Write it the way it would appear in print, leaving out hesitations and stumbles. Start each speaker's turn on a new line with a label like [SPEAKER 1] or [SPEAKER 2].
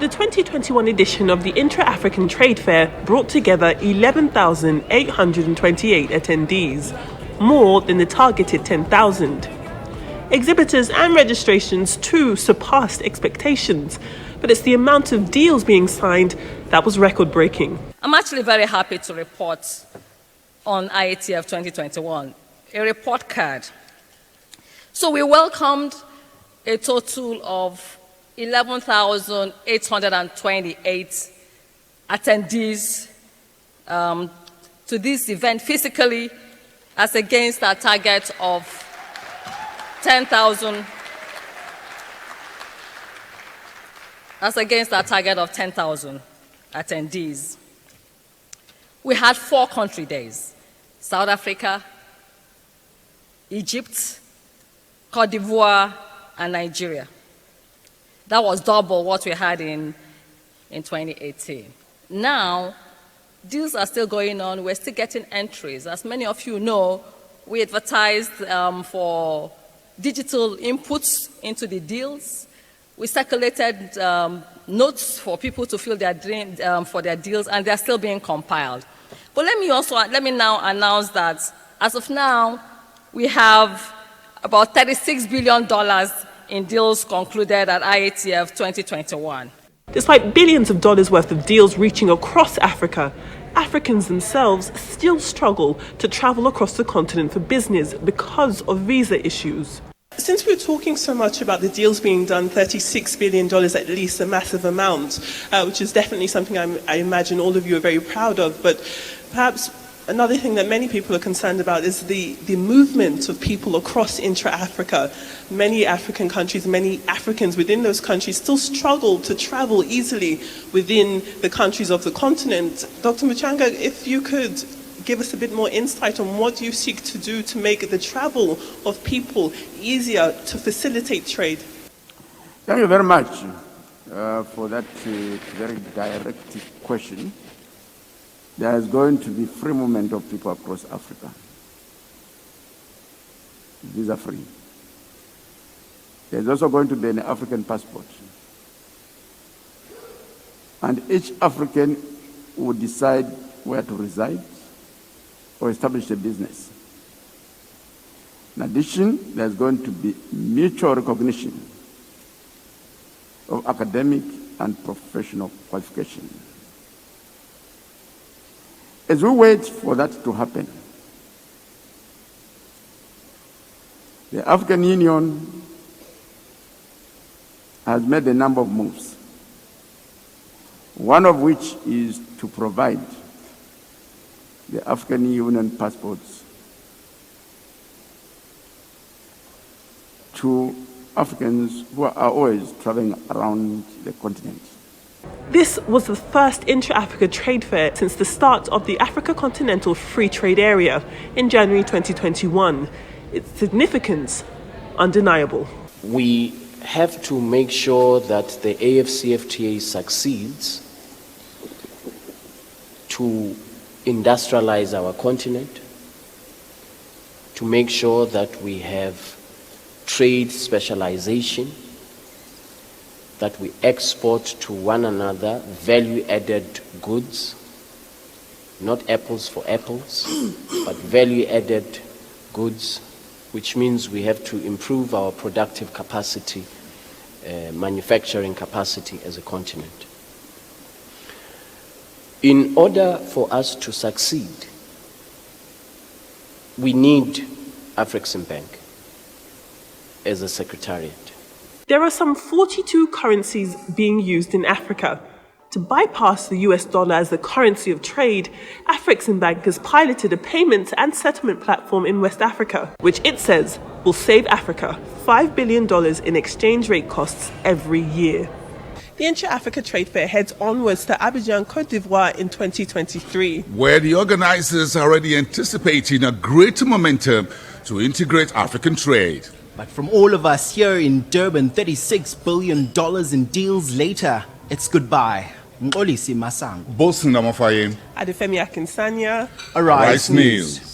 [SPEAKER 1] The 2021 edition of the Intra-African Trade Fair brought together 11,828 attendees, more than the targeted 10,000. Exhibitors and registrations too surpassed expectations, but it's the amount of deals being signed that was record-breaking.
[SPEAKER 2] I'm actually very happy to report on Iatf 2021, a report card. So we welcomed a total of 11,828 attendees to this event physically, as against our target of 10,000. As against our target of 10,000 attendees. We had 4 country days: South Africa, Egypt, Cote d'Ivoire, and Nigeria. That was double what we had in 2018. Now, deals are still going on. We're still getting entries. As many of you know, we advertised for digital inputs into the deals. We circulated notes for people to fill their for their deals, and they're still being compiled. But let me now announce that as of now, we have about $36 billion in deals concluded at Iatf 2021.
[SPEAKER 1] Despite billions of dollars worth of deals reaching across Africa, Africans themselves still struggle to travel across the continent for business because of visa issues. Since we're talking so much about the deals being done, $36 billion at least, a massive amount, which is definitely something I imagine all of you are very proud of, but perhaps another thing that many people are concerned about is the movement of people across intra-Africa. Many African countries, many Africans within those countries still struggle to travel easily within the countries of the continent. Dr. Muchanga, if you could give us a bit more insight on what you seek to do to make the travel of people easier to facilitate trade.
[SPEAKER 3] Thank you very much for that very direct question. There is going to be free movement of people across Africa, visa-free. There's also going to be an African passport. And each African will decide where to reside or establish a business. In addition, there's going to be mutual recognition of academic and professional qualification. As we wait for that to happen, the African Union has made a number of moves, one of which is to provide the African Union passports to Africans who are always traveling around the continent.
[SPEAKER 1] This was the first Intra-Africa Trade Fair since the start of the Africa Continental Free Trade Area in January 2021. Its significance undeniable.
[SPEAKER 4] We have to make sure that the AFCFTA succeeds to industrialize our continent, to make sure that we have trade specialization, that we export to one another value-added goods, not apples for apples, but value-added goods, which means we have to improve our productive capacity, manufacturing capacity as a continent. In order for us to succeed, we need Afreximbank as a secretariat.
[SPEAKER 1] There are some 42 currencies being used in Africa. To bypass the US dollar as the currency of trade, Afreximbank has piloted a payments and settlement platform in West Africa, which it says will save Africa $5 billion in exchange rate costs every year. The Intra-Africa Trade Fair heads onwards to Abidjan, Cote d'Ivoire in 2023,
[SPEAKER 5] where the organizers are already anticipating a greater momentum to integrate African trade.
[SPEAKER 6] But from all of us here in Durban, $36 billion in deals later, it's goodbye. Nkolisi Masango.
[SPEAKER 5] Adefemi
[SPEAKER 1] Akinsanya,
[SPEAKER 5] Arise News.